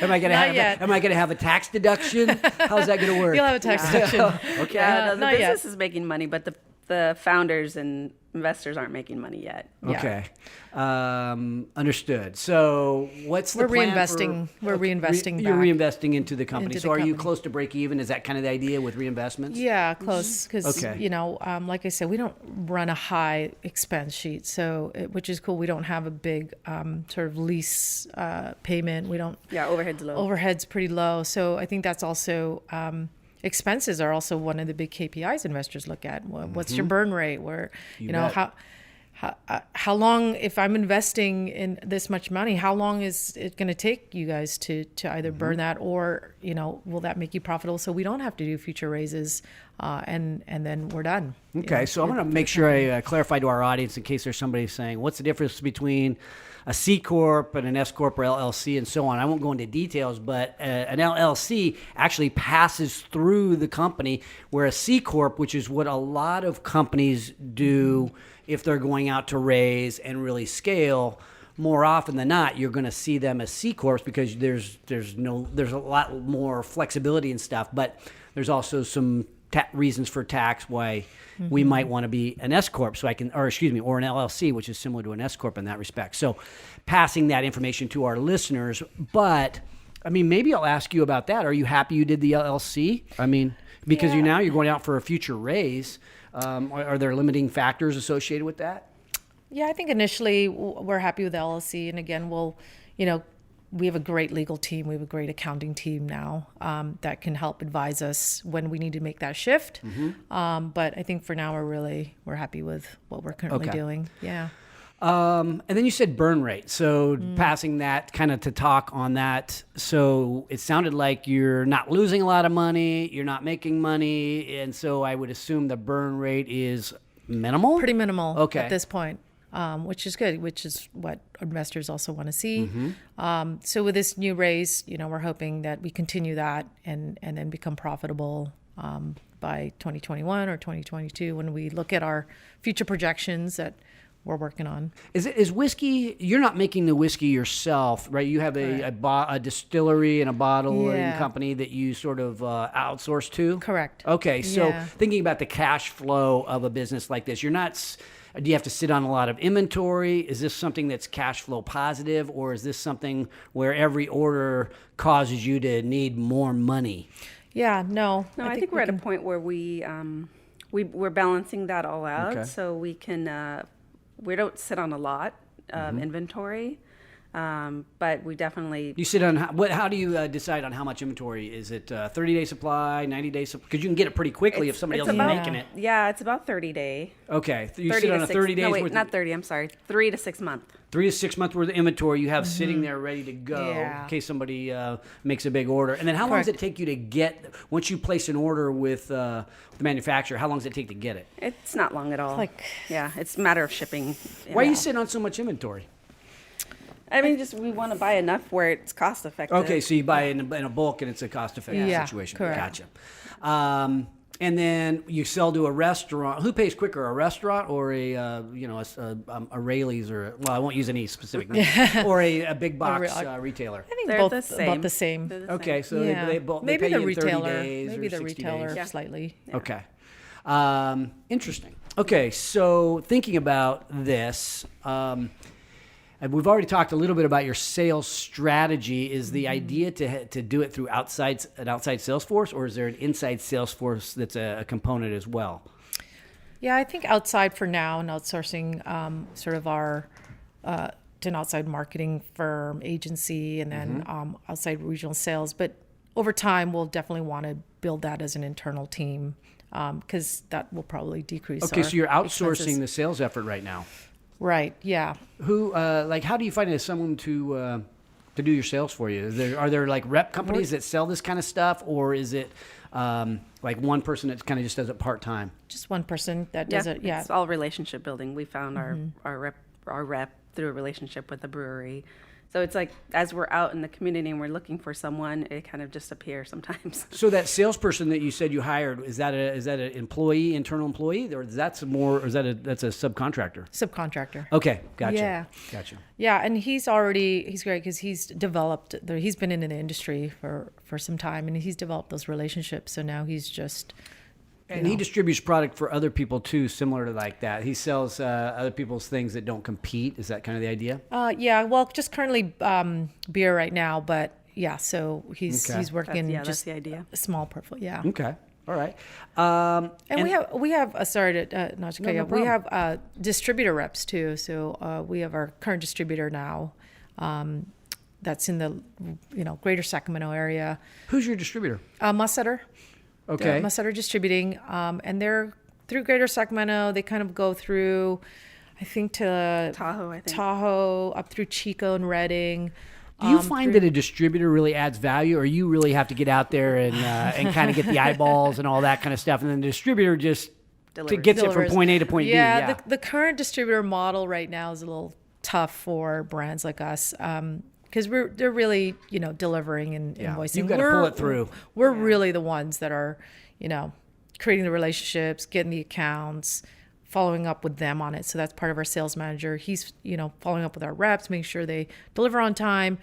Am I going to have a tax deduction? How's that going to work? You'll have a tax deduction. Okay. The business is making money, but the the founders and investors aren't making money yet. Okay. Understood. So what's the We're plan reinvesting. We're reinvesting You're back reinvesting into the company. into So the are you company. close to break even? Is that kind of the idea with reinvestments? Yeah, close. Because, Okay. like I said, we don't run a high expense sheet, which is cool. We don't have a big sort of lease payment. We don't. Yeah, overhead's low. Overhead's pretty low. So I think that's also, expenses are also one of the big KPIs investors look at. What's your burn rate? Where, bet. how long, if I'm investing in this much money, how long is it going to take you guys to either burn that, or will that make you profitable so we don't have to do future raises, and then we're done. Okay, so I'm going to make sure I clarify to our audience in case there's somebody saying, what's the difference between a C Corp and an S Corp or LLC and so on. I won't go into details, but an LLC actually passes through the company, where a C Corp, which is what a lot of companies do if they're going out to raise and really scale, more often than not, you're going to see them as C Corps because there's a lot more flexibility and stuff, but there's also some reasons for tax why we might want to be an S Corp, or an LLC, which is similar to an S Corp in that respect. So passing that information to our listeners, but I mean, maybe I'll ask you about that. Are you happy you did the LLC? I mean, because you're going out for a future raise. Are there limiting factors associated with that? Yeah, I think initially we're happy with the LLC. And again, we have a great legal team. We have a great accounting team now that can help advise us when we need to make that shift. But I think for now, we're happy with what we're currently doing. Yeah. And then you said burn rate. So passing that kind of to talk on that. So it sounded like you're not losing a lot of money, you're not making money. And so I would assume the burn rate is minimal? Pretty minimal Okay. at this point. Which is good, which is what investors also want to see. So with this new raise, we're hoping that we continue that and then become profitable by 2021 or 2022 when we look at our future projections that we're working on. Is whiskey, you're not making the whiskey yourself, right? You have a distillery and a bottling company that you sort of outsource to? Correct. Okay, so Yeah. thinking about the cash flow of a business like this, you're not... Do you have to sit on a lot of inventory? Is this something that's cash flow positive, or is this something where every order causes you to need more money? Yeah, no. No, I think we're at a point where we're balancing that all out, Okay. so we can we don't sit on a lot of inventory, but we definitely. You sit on how do you decide on how much inventory? Is it 30-day supply, 90-day supply? Because you can get it pretty quickly if somebody else is making it. Yeah, it's about 30-day. Okay, you 30 sit to on a 6 30 days No, wait, worth. not 30. I'm sorry, 3 to 6 months. 3 to 6 months worth of inventory you have sitting there ready to go Yeah. in case somebody makes a big order. And then how long does it Correct. take you to get, once you place an order with the manufacturer, how long does it take to get it? It's not long at all. Like- yeah, it's a matter of shipping. Why are you sitting on so much inventory? I mean, just we want to buy enough where it's cost effective. Okay, so you buy in a bulk and it's a cost-effective Yeah, situation. correct. Gotcha. And then you sell to a restaurant. Who pays quicker, a restaurant or a Rayleigh's or I won't use any specific name, or a big box retailer? I think They're both the same. about the same. They're the same. Okay, so Yeah. they both Maybe pay the you in 30 retailer, days maybe or the 60 retailer days. Yeah. slightly. Okay. Interesting. Okay, so thinking about this, and we've already talked a little bit about your sales strategy. Is the idea to do it through an outside sales force, or is there an inside sales force that's a component as well? Yeah, I think outside for now and outsourcing sort of our to an outside marketing firm, agency, and then outside regional sales. But over time, we'll definitely want to build that as an internal team because that will probably decrease. Okay, our so you're outsourcing expenses. the sales effort right now. Right. Yeah. Who, how do you find someone to do your sales for you? Are there like rep companies that sell this kind of stuff, or is it like one person that kind of just does it part time? Just one person that does it. Yeah. It's all relationship building. We found our rep through a relationship with the brewery. So it's like as we're out in the community and we're looking for someone, it kind of just appears sometimes. So that salesperson that you said you hired, is that an employee, internal employee, or that's a subcontractor? Subcontractor. Okay, gotcha. Yeah. Gotcha. Yeah, and he's great because he's developed. He's been in the industry for some time, and he's developed those relationships. So now he's just And he distributes product for other people too, similar to like that. He sells other people's things that don't compete. Is that kind of the idea? Yeah, well, just currently beer right now, but yeah, so he's working in that's just the idea. a small portfolio. Yeah. Okay. All right. And we have sorry to not to cut you off. We have distributor reps too. So we have our current distributor now. That's in the greater Sacramento area. Who's your distributor? Mussetter. Okay. Mussetter Distributing, and they're through Greater Sacramento. They kind of go through, I think, to Tahoe, up through Chico and Redding. Do you find that a distributor really adds value, or you really have to get out there and kind of get the eyeballs and all that kind of stuff, and then the distributor just gets it from point A to point B? Yeah, the current distributor model right now is a little tough for brands like us. Because they're really, delivering and invoicing. You've got to pull it through. We're really the ones that are, creating the relationships, getting the accounts, following up with them on it. So that's part of our sales manager. He's, following up with our reps, making sure they deliver on time,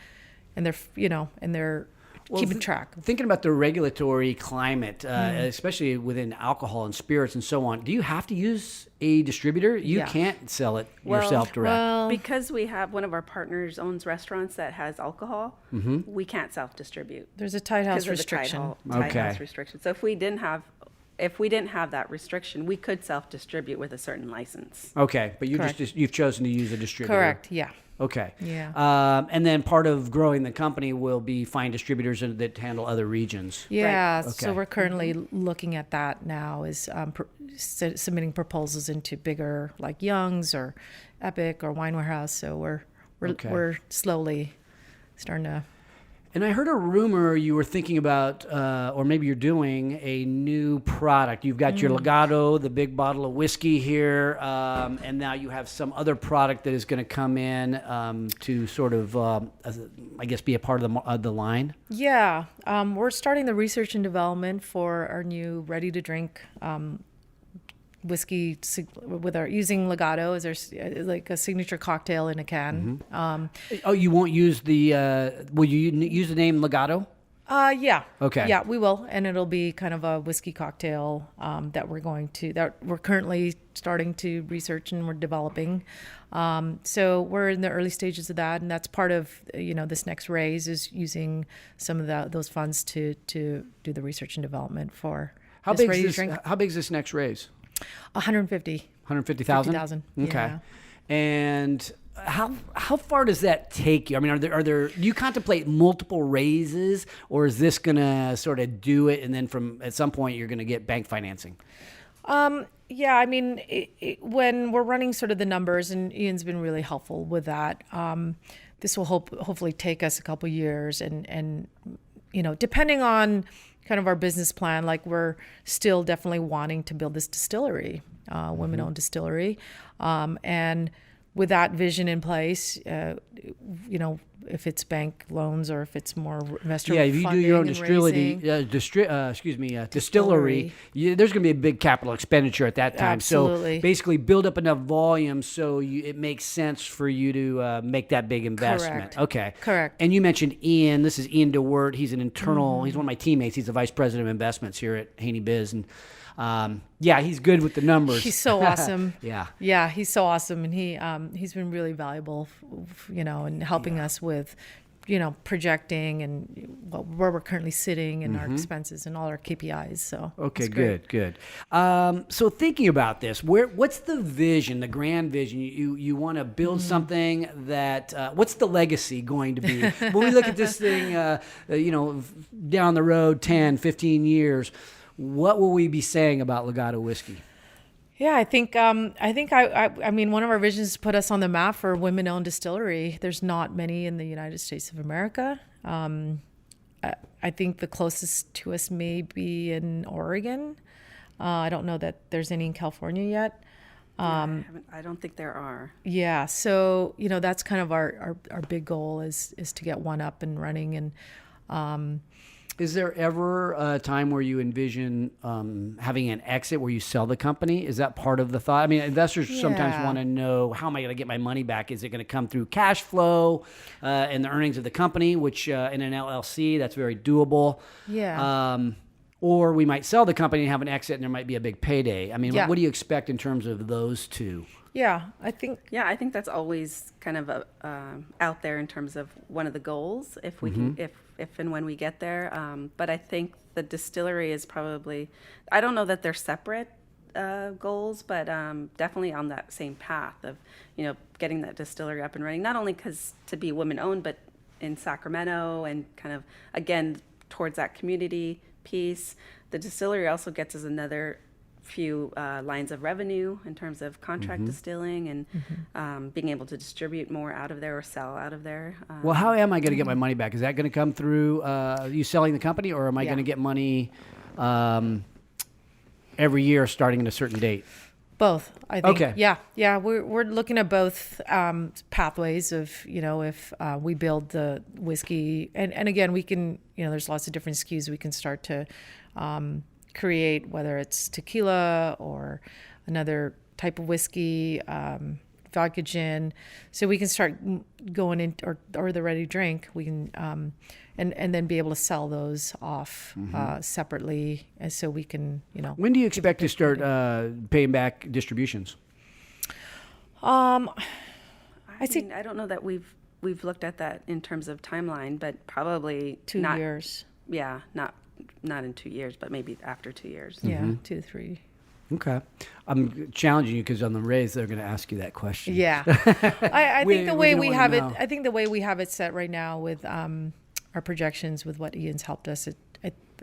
and they're keeping track. Thinking about the regulatory climate, especially within alcohol and spirits and so on, do you have to use a distributor? You can't sell it yourself direct. Well, Because we have one of our partners owns restaurants that has alcohol, we can't self-distribute. there's a tight house Because of the restriction. tight house restriction. So if we didn't have that restriction, we could self-distribute with a certain license. Okay, but Correct. you've chosen to use a distributor. Correct. Yeah. Okay. Yeah. And then part of growing the company will be find distributors that handle other regions. Yeah, Right. so Okay. we're currently looking at that now, is submitting proposals into bigger like Young's or Epic or Wine Warehouse. So we're slowly starting to. And I heard a rumor you were thinking about, or maybe you're doing a new product. You've got your Legado, the big bottle of whiskey here, and now you have some other product that is going to come in to sort of, I guess, be a part of the line. Yeah, we're starting the research and development for our new ready-to-drink whiskey using Legado as our like a signature cocktail in a can. You won't use will you use the name Legado? Yeah. Okay. Yeah, we will, and it'll be kind of a whiskey cocktail that we're currently starting to research and we're developing. So we're in the early stages of that, and that's part of this next raise is using some of those funds to do the research and development for How this big ready is to this? drink. How big is this next raise? 150. 150,000. 50,000. Okay. Yeah. And how far does that take you? I mean, do you contemplate multiple raises, or is this gonna sort of do it, and then at some point you're gonna get bank financing? Yeah, I mean, when we're running sort of the numbers, and Ian's been really helpful with that. This will hopefully take us a couple years, and depending on kind of our business plan, like we're still definitely wanting to build this distillery, women-owned distillery, and with that vision in place, if it's bank loans or if it's more investor If you do your own distillery, Distillery. there's going to be a big capital expenditure at that time. Absolutely. So basically, build up enough volume so it makes sense for you to make that big investment. Correct. Okay. Correct. And you mentioned Ian. This is Ian DeWert. He's an internal. He's one of my teammates. He's the vice president of investments here at Haney Biz, and he's good with the numbers. He's so awesome. Yeah, he's so awesome, and he's been really valuable, in helping us with, projecting and where we're currently sitting and our expenses and all our KPIs. So okay, good. So thinking about this, what's the vision, the grand vision? You want to build something that what's the legacy going to be when we look at this thing? Down the road, 10, 15 years. What will we be saying about Legado Whiskey? Yeah, I think I mean, one of our visions is to put us on the map for women-owned distillery. There's not many in the United States of America. I think the closest to us may be in Oregon. I don't know that there's any in California yet. I don't think there are. Yeah, so that's kind of our big goal is to get one up and running. And is there ever a time where you envision having an exit where you sell the company? Is that part of the thought? I mean, investors sometimes want to know, how am I going to get my money back? Is it going to come through cash flow and the earnings of the company, which in an LLC, that's very doable. Yeah. or we might sell the company and have an exit, and there might be a big payday. I mean, Yeah. what do you expect in terms of those two? Yeah, I think Yeah, I think that's always kind of out there in terms of one of the goals, if we can, if and when we get there. But I think the distillery is probably, I don't know that they're separate goals, but definitely on that same path of, getting that distillery up and running, not only because to be women owned, but in Sacramento and kind of, again, towards that community piece. The distillery also gets us another few lines of revenue in terms of contract distilling and being able to distribute more out of there or sell out of there. Well, how am I going to get my money back? Is that going to come through you selling the company, or am I Yeah. going to get money every year starting at a certain date? both. I think. Okay. Yeah. We're looking at both pathways of if we build the whiskey and again we can there's lots of different SKUs we can start to create, whether it's tequila or another type of whiskey, vodka gin. So we can start going in, or the ready drink. We can and then be able to sell those off separately, and so we can When do you expect to start paying back distributions? I don't know that we've looked at that in terms of timeline, but probably 2 not, years. Yeah, not in 2 years, but maybe after 2 years. Yeah, 2 to 3. Okay. I'm challenging you because on the raise, they're going to ask you that question. Yeah. I think the way gonna we wanna have it, know. I think the way we have it set right now with our projections with what Ian's helped us,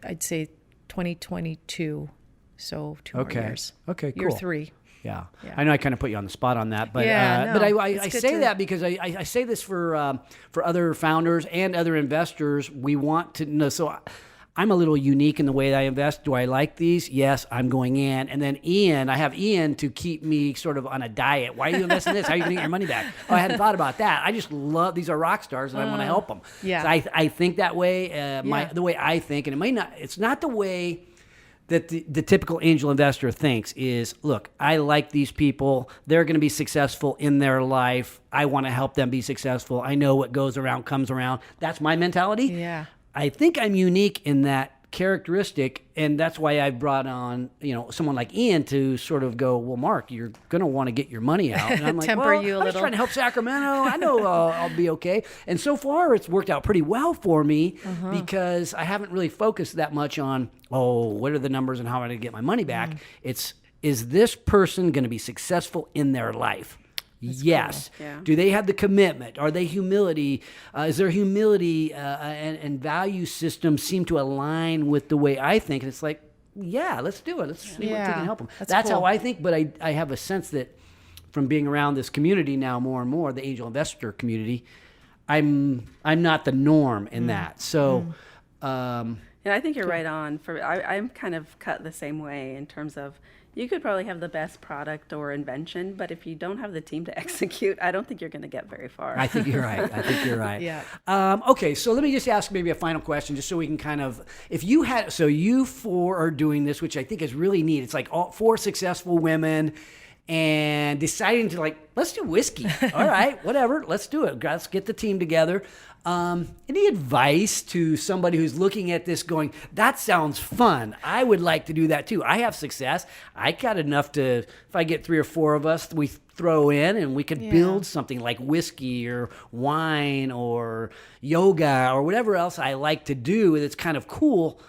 I'd say 2022. So 2 more years. Okay, cool. Year 3. Yeah. Yeah. I know I kind of put you on the spot on that, but Yeah, but no, I it's good say to- that because I say this for other founders and other investors. We want to know. So I'm a little unique in the way that I invest. Do I like these? Yes, I'm going in. And then I have Ian to keep me sort of on a diet. Why are you investing in this? How are you going to get your money back? Oh, I hadn't thought about that. I just love, these are rock stars and I want to help them. yeah. So I think that way, Yeah. the way I think, and it's not the way that the typical angel investor thinks is, look, I like these people. They're going to be successful in their life. I want to help them be successful. I know what goes around comes around. That's my mentality. Yeah. I think I'm unique in that characteristic, and that's why I brought on, someone like Ian to sort of go, well, Mark, you're going to want to get your money out. And I'm like, Temper well, you a I'm just little. trying to help Sacramento. I know I'll be okay. And so far, it's worked out pretty well for me because I haven't really focused that much on, what are the numbers and how am I going to get my money back? It's, is this person going to be successful in their life? Yes. Cool. Yeah. Do they have the commitment? Are they humility? Is their humility and value system seem to align with the way I think? And it's like, yeah, let's do it. Let's see what we Yeah. can help them. That's That's cool. how I think. But I have a sense that from being around this community now more and more, the angel investor community, I'm not the norm in that. So, Yeah, I think you're right on. I'm kind of cut the same way in terms of you could probably have the best product or invention, but if you don't have the team to execute, I don't think you're going to get very far. I think you're right. Yeah. Okay, so let me just ask maybe a final question, just so we can kind of, so you four are doing this, which I think is really neat. It's like all 4 successful women and deciding to let's do whiskey. All right, whatever, let's do it. Let's get the team together. Any advice to somebody who's looking at this going, that sounds fun. I would like to do that too. I have success. I got enough to, if I get 3 or 4 of us, we throw in and we could build something like whiskey or wine or yoga or whatever else I like to do that's kind of cool.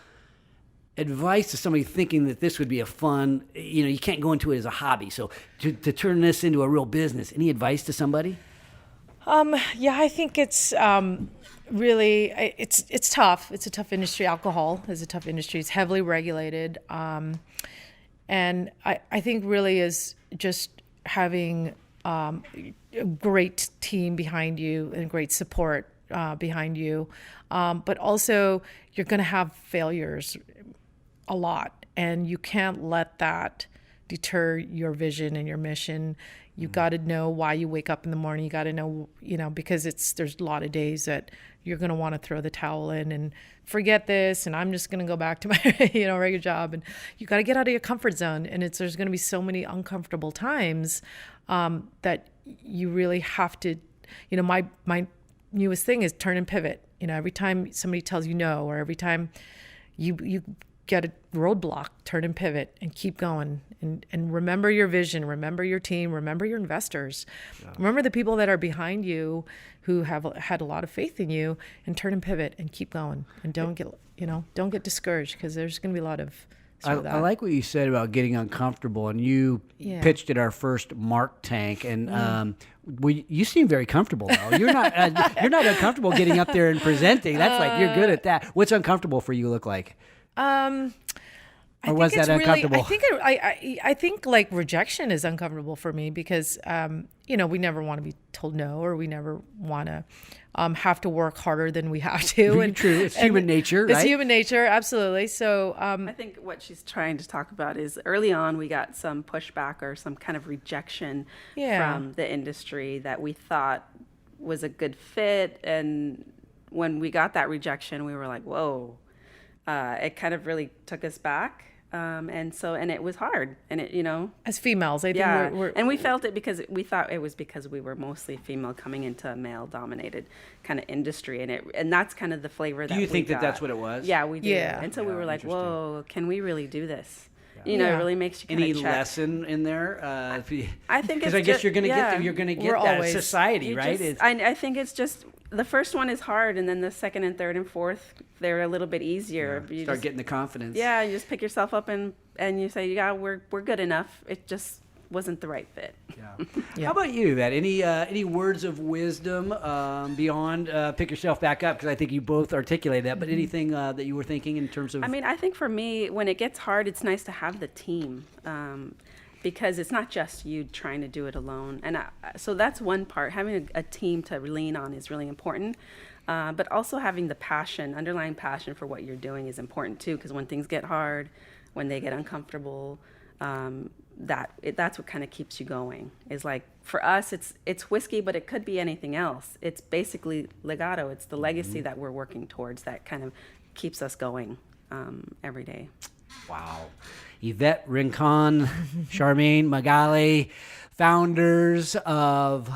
Advice to somebody thinking that this would be a fun, you can't go into it as a hobby. So to turn this into a real business, any advice to somebody? Yeah, I think it's really it's tough. It's a tough industry. Alcohol is a tough industry. It's heavily regulated, and I think really is just having a great team behind you and great support behind you, but also you're going to have failures a lot, and you can't let that deter your vision and your mission. You got to know why you wake up in the morning. You got to know, because there's a lot of days that you're going to want to throw the towel in and forget this, and I'm just going to go back to my, regular job. And you got to get out of your comfort zone. And there's going to be so many uncomfortable times that you really have to, my newest thing is turn and pivot. Every time somebody tells you no, or every time you get a roadblock, turn and pivot and keep going, and remember your vision, remember your team, remember your investors, remember the people that are behind you who have had a lot of faith in you, and turn and pivot and keep going, and don't get discouraged, because there's going to be a lot of I like what you said about getting uncomfortable, and you pitched at our first Mark Tank, and you seem very comfortable though. You're not uncomfortable getting up there and presenting. That's like, you're good at that. What's uncomfortable for you look like? Or was that uncomfortable? I think like rejection is uncomfortable for me, because we never want to be told no, or we never want to have to work harder than we have to. And true, it's human nature, right? It's human nature, absolutely. So I think what she's trying to talk about is early on we got some pushback or some kind of rejection from the industry that we thought was a good fit, and when we got that rejection, we were like, whoa. It kind of really took us back. And it was hard, and as females, I think and we felt it because we thought it was because we were mostly female coming into a male dominated kind of industry, and that's kind of the flavor that do you think we that got. that's what it was? Yeah, we did. Yeah. And so we were like, whoa, can we really do this? It really makes you any check. lesson in there? I think because I guess you're going to get that always, society, right? I think it's just the first one is hard, and then the second and third and fourth, they're a little bit easier. You start getting the confidence. Yeah, you just pick yourself up and you say, yeah, we're good enough. It just wasn't the right fit. How about you, Yvette? Any words of wisdom beyond pick yourself back up? Because I think you both articulated that. But anything that you were thinking in terms of? I mean, I think for me, when it gets hard, it's nice to have the team. Because it's not just you trying to do it alone. And so that's one part. Having a team to lean on is really important. But also having the underlying passion for what you're doing is important too. Because when things get hard, when they get uncomfortable, that's what kind of keeps you going. Is like, for us, it's whiskey, but it could be anything else. It's basically Legado. It's the legacy that we're working towards that kind of keeps us going every day. Wow. Yvette, Rincon, Charmaine, Magale, founders of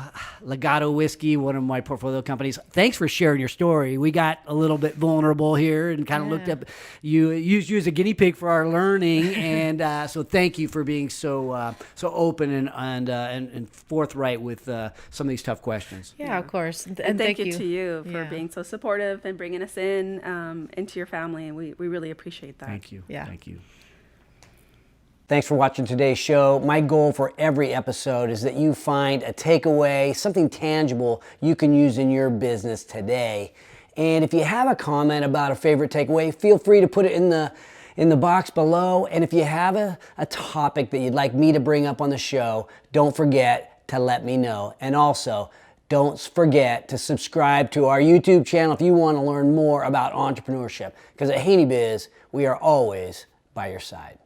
Legado Whiskey, one of my portfolio companies. Thanks for sharing your story. We got a little bit vulnerable here and kind of looked up. You used you as a guinea pig for our learning, and so thank you for being so open and forthright with some of these tough questions. Yeah, of course. And thank you to you for being so supportive and bringing us into your family, and we really appreciate that. Thank you. Yeah. Thank you. Thanks for watching today's show. My goal for every episode is that you find a takeaway, something tangible you can use in your business today. And if you have a comment about a favorite takeaway, feel free to put it in the box below. And if you have a topic that you'd like me to bring up on the show, don't forget to let me know. And also, don't forget to subscribe to our YouTube channel if you want to learn more about entrepreneurship. Because at Haney Biz, we are always by your side.